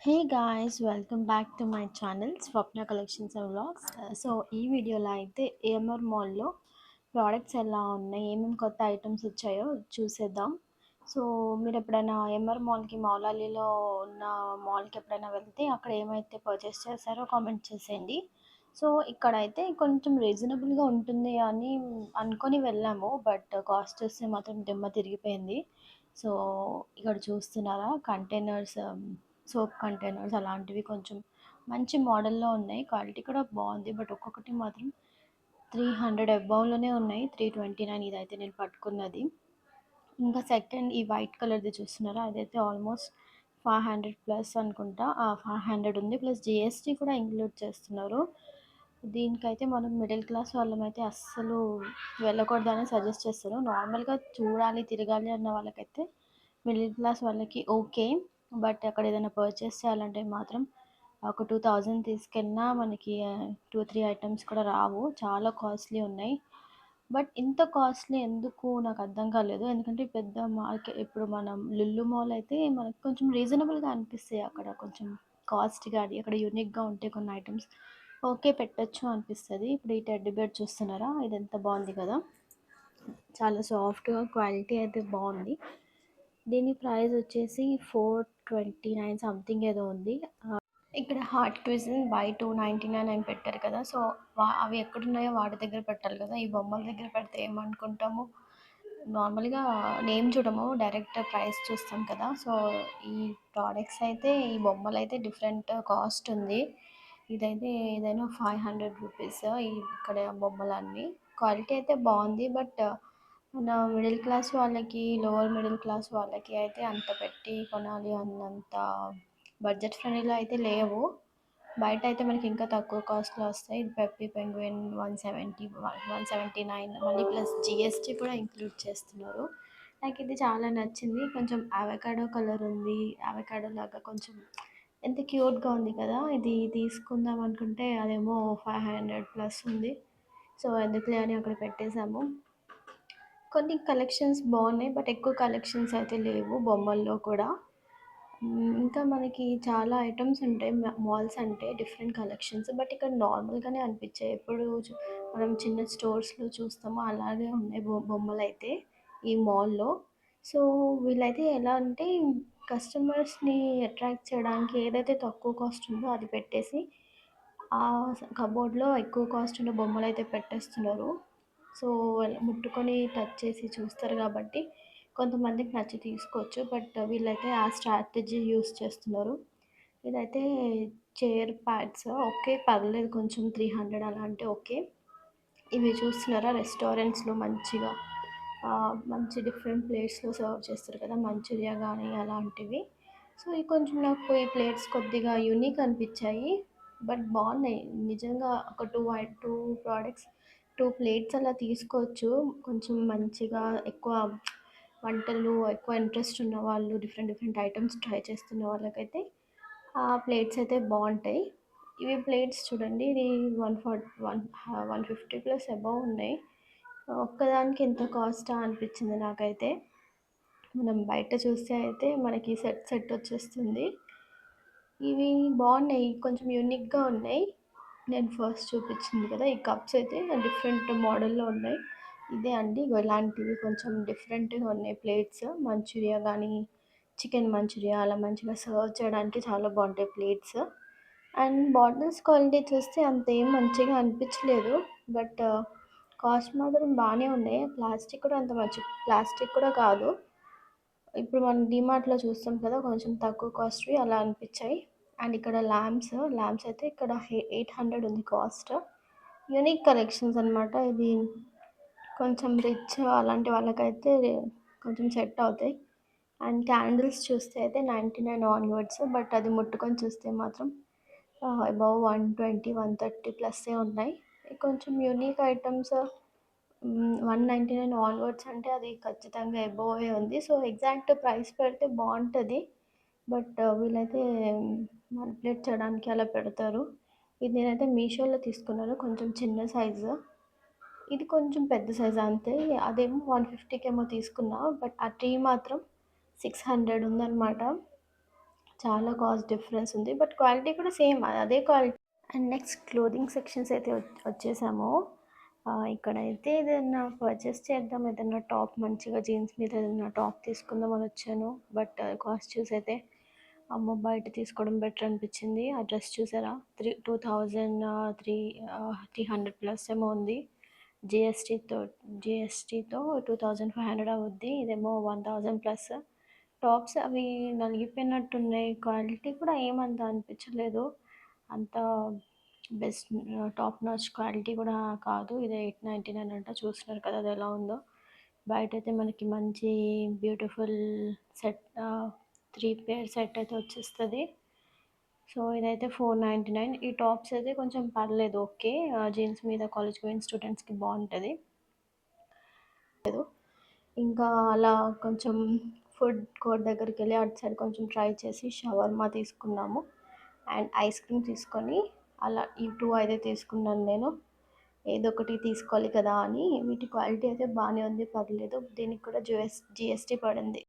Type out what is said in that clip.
Hey guys, welcome back to my channel Swapna collections and vlogs. So ఈ వీడియోలో అయితే AMR మాల్లో products ఎలా ఉన్నాయి, ఏమేమి కొత్త ఐటమ్స్ వచ్చాయో చూసేద్దాం. సో మీరు ఎప్పుడైనా ఏఎంఆర్ మాల్కి మౌలాలీలో ఉన్న మాల్కి ఎప్పుడైనా వెళ్తే అక్కడ ఏమైతే పర్చేస్ చేస్తారో కామెంట్ చేసేయండి. సో ఇక్కడైతే కొంచెం రీజనబుల్గా ఉంటుంది అని అనుకొని వెళ్ళాము, బట్ కాస్ట్ వస్తే మాత్రం దిమ్మ తిరిగిపోయింది. సో ఇక్కడ చూస్తున్నారా కంటైనర్స్, సోప్ కంటైనర్స్ అలాంటివి కొంచెం మంచి మోడల్లో ఉన్నాయి. క్వాలిటీ కూడా బాగుంది, బట్ ఒక్కొక్కటి మాత్రం 300 అబౌవ్లోనే ఉన్నాయి. 329 ఇదైతే నేను పట్టుకున్నది. ఇంకా సెకండ్ ఈ వైట్ కలర్ది చూస్తున్నారా, అదైతే ఆల్మోస్ట్ 500 ప్లస్ అనుకుంటా. 500 ఉంది, ప్లస్ జిఎస్టీ కూడా ఇంక్లూడ్ చేస్తున్నారు. దీనికైతే మనం మిడిల్ క్లాస్ వాళ్ళమైతే అస్సలు వెళ్ళకూడదని సజెస్ట్ చేస్తారు. నార్మల్గా చూడాలి తిరగాలి అన్న వాళ్ళకైతే మిడిల్ క్లాస్ వాళ్ళకి ఓకే, బట్ అక్కడ ఏదైనా పర్చేస్ చేయాలంటే మాత్రం ఒక 2000 తీసుకెళ్ళినా మనకి 2-3 ఐటమ్స్ కూడా రావు, చాలా కాస్ట్లీ ఉన్నాయి. బట్ ఇంత కాస్ట్లీ ఎందుకు నాకు అర్థం కాలేదు, ఎందుకంటే పెద్ద మార్కెట్ ఇప్పుడు మనం లుల్లు మాల్ అయితే మనకు కొంచెం రీజనబుల్గా అనిపిస్తాయి. అక్కడ కొంచెం కాస్ట్ కానీ అక్కడ యూనిక్గా ఉంటే కొన్ని ఐటమ్స్ ఓకే పెట్టచ్చు అనిపిస్తుంది. ఇప్పుడు ఈ టెడ్డీ బేర్ చూస్తున్నారా, ఇది ఎంత బాగుంది కదా, చాలా సాఫ్ట్గా క్వాలిటీ అయితే బాగుంది. దీని ప్రైస్ వచ్చేసి 429 సంథింగ్ ఏదో ఉంది. ఇక్కడ హార్ట్ క్విజన్ బై 299 అని పెట్టారు కదా, సో అవి ఎక్కడున్నాయో వాటి దగ్గర పెట్టాలి కదా. ఈ బొమ్మల దగ్గర పెడితే ఏమనుకుంటాము, నార్మల్గా నేమ్ చూడము, డైరెక్ట్ ప్రైస్ చూస్తాం కదా. సో ఈ ప్రోడక్ట్స్ అయితే ఈ బొమ్మలు అయితే డిఫరెంట్ కాస్ట్ ఉంది. ఇదైతే ఏదైనా 500 రూపీస్ ఇక్కడ బొమ్మలన్నీ. క్వాలిటీ అయితే బాగుంది, బట్ మన మిడిల్ క్లాస్ వాళ్ళకి, లోవర్ మిడిల్ క్లాస్ వాళ్ళకి అయితే అంత పెట్టి కొనాలి అన్నంత బడ్జెట్ ఫ్రెండ్లీలో అయితే లేవు. బయట అయితే మనకి ఇంకా తక్కువ కాస్ట్లో వస్తాయి. పెప్పీ పెంగ్విన్ 179, మళ్ళీ ప్లస్ జిఎస్టీ కూడా ఇంక్లూడ్ చేస్తున్నారు. నాకు ఇది చాలా నచ్చింది. కొంచెం అవకాడో కలర్ ఉంది, అవకాడో లాగా కొంచెం ఎంత క్యూట్గా ఉంది కదా. ఇది తీసుకుందాం అనుకుంటే అదేమో 500 ప్లస్ ఉంది. సో ఎందుకులే అని అక్కడ పెట్టేశాము. కొన్ని కలెక్షన్స్ బాగున్నాయి, బట్ ఎక్కువ కలెక్షన్స్ అయితే లేవు బొమ్మల్లో కూడా. ఇంకా మనకి చాలా ఐటమ్స్ ఉంటాయి మాల్స్ అంటే, డిఫరెంట్ కలెక్షన్స్, బట్ ఇక్కడ నార్మల్గానే అనిపించాయి. ఎప్పుడు మనం చిన్న స్టోర్స్లో చూస్తామో అలాగే ఉన్నాయి బొమ్మలు అయితే ఈ మాల్లో. సో వీళ్ళైతే ఎలా అంటే కస్టమర్స్ని అట్రాక్ట్ చేయడానికి ఏదైతే తక్కువ కాస్ట్ ఉందో అది పెట్టేసి ఆ కబోర్డ్లో ఎక్కువ కాస్ట్ ఉన్న బొమ్మలు అయితే పెట్టేస్తున్నారు. సో ముట్టుకొని టచ్ చేసి చూస్తారు కాబట్టి కొంతమందికి నచ్చి తీసుకోవచ్చు, బట్ వీళ్ళైతే ఆ స్ట్రాటజీ యూస్ చేస్తున్నారు. ఇదైతే చైర్ ప్యాడ్స్ ఓకే, పర్లేదు, కొంచెం 300 అలా అంటే ఓకే. ఇవి చూస్తున్నారా, రెస్టారెంట్స్లో మంచిగా మంచి డిఫరెంట్ ప్లేట్స్లో సర్వ్ చేస్తారు కదా, మంచూరియా కానీ అలాంటివి. సో ఇవి కొంచెం నాకు ఈ ప్లేట్స్ కొద్దిగా యూనిక్ అనిపించాయి, బట్ బాగున్నాయి నిజంగా. ఒక టూ ప్రోడక్ట్స్, 2 ప్లేట్స్ అలా తీసుకోవచ్చు. కొంచెం మంచిగా ఎక్కువ వంటలు ఎక్కువ ఇంట్రెస్ట్ ఉన్న వాళ్ళు, డిఫరెంట్ డిఫరెంట్ ఐటమ్స్ ట్రై చేస్తున్న వాళ్ళకైతే ఆ ప్లేట్స్ అయితే బాగుంటాయి. ఇవి ప్లేట్స్ చూడండి, ఇది 150 ప్లస్ అబౌవ్ ఉన్నాయి. ఒక్కదానికి ఎంత కాస్టా అనిపించింది నాకైతే. మనం బయట చూస్తే అయితే మనకి సెట్ సెట్ వచ్చేస్తుంది. ఇవి బాగున్నాయి, కొంచెం యూనిక్గా ఉన్నాయి. నేను ఫస్ట్ చూపించింది కదా, ఈ కప్స్ అయితే డిఫరెంట్ మోడల్లో ఉన్నాయి. ఇదే అండి, ఇలాంటివి కొంచెం డిఫరెంట్గా ఉన్నాయి ప్లేట్స్. మంచూరియా కానీ చికెన్ మంచూరియా అలా మంచిగా సర్వ్ చేయడానికి చాలా బాగుంటాయి ప్లేట్స్. అండ్ బాటిల్స్ క్వాలిటీ చూస్తే అంత ఏం మంచిగా అనిపించలేదు, బట్ కాస్ట్ మాత్రం బాగానే ఉన్నాయి. ప్లాస్టిక్ కూడా అంత మంచి ప్లాస్టిక్ కూడా కాదు. ఇప్పుడు మనం డిమార్ట్లో చూస్తాం కదా, కొంచెం తక్కువ కాస్ట్వి అలా అనిపించాయి. అండ్ ఇక్కడ ల్యాంప్స్ అయితే ఇక్కడ 800 ఉంది కాస్ట్. యూనిక్ కలెక్షన్స్ అనమాట. ఇది కొంచెం రిచ్ అలాంటి వాళ్ళకైతే కొంచెం సెట్ అవుతాయి. అండ్ క్యాండిల్స్ చూస్తే అయితే 99 ఆన్వర్డ్స్, బట్ అది ముట్టుకొని చూస్తే మాత్రం అబౌవ్ 120, 130 ప్లస్సే ఉన్నాయి. కొంచెం యూనిక్ ఐటమ్స్ 199 ఆన్వర్డ్స్ అంటే అది ఖచ్చితంగా అబోవే ఉంది. సో ఎగ్జాక్ట్ ప్రైస్ పెడితే బాగుంటుంది, బట్ వీళ్ళైతే మ్యానిపులేట్ చేయడానికి అలా పెడతారు. ఇది నేనైతే మీషోలో తీసుకున్నాను, కొంచెం చిన్న సైజు. ఇది కొంచెం పెద్ద సైజు అంతే. అదేమో 150కేమో తీసుకున్నా, బట్ ఆ ట్రీ మాత్రం 600 ఉందన్నమాట. చాలా కాస్ట్ డిఫరెన్స్ ఉంది. బట్ క్వాలిటీ కూడా సేమ్ అదే quality. And next clothing sections అయితే వచ్చేసాము. ఇక్కడైతే ఏదైనా పర్చేస్ చేద్దాం, ఏదైనా టాప్ మంచిగా జీన్స్ మీద ఏదైనా టాప్ తీసుకుందాం అని వచ్చాను. బట్ కాస్ట్ చూసైతే అమ్మో బయట తీసుకోవడం బెటర్ అనిపించింది. ఆ డ్రెస్ చూసారా, 2000 300 ప్లస్ ఏమో ఉంది. జిఎస్టీతో జిఎస్టీతో 2500 అవుద్ది. ఇదేమో 1000 ప్లస్. టాప్స్ అవి నలిగిపోయినట్టున్నాయి. క్వాలిటీ కూడా ఏమంత అనిపించలేదు. అంత బెస్ట్ టాప్ నాచ్ క్వాలిటీ కూడా కాదు. ఇది 899 అంట. చూస్తున్నారు కదా అది ఎలా ఉందో. బయట అయితే మనకి మంచి బ్యూటిఫుల్ సెట్ 3 పేర్ సెట్ అయితే వచ్చేస్తుంది. సో ఇదైతే 499. ఈ టాప్స్ అయితే కొంచెం పర్లేదు, ఓకే. జీన్స్ మీద కాలేజ్ గోయింగ్ స్టూడెంట్స్కి బాగుంటుంది. ఇంకా అలా కొంచెం ఫుడ్ కోర్ట్ దగ్గరికి వెళ్ళి అటు సైడ్ కొంచెం ట్రై చేసి షవర్మా తీసుకున్నాము. అండ్ ఐస్ క్రీమ్ తీసుకొని అలా ఈ 2 అయితే తీసుకున్నాను నేను. ఏదో ఒకటి తీసుకోవాలి కదా అని. వీటి క్వాలిటీ అయితే బాగానే ఉంది, పర్లేదు. దీనికి కూడా జిఎస్టీ పడింది.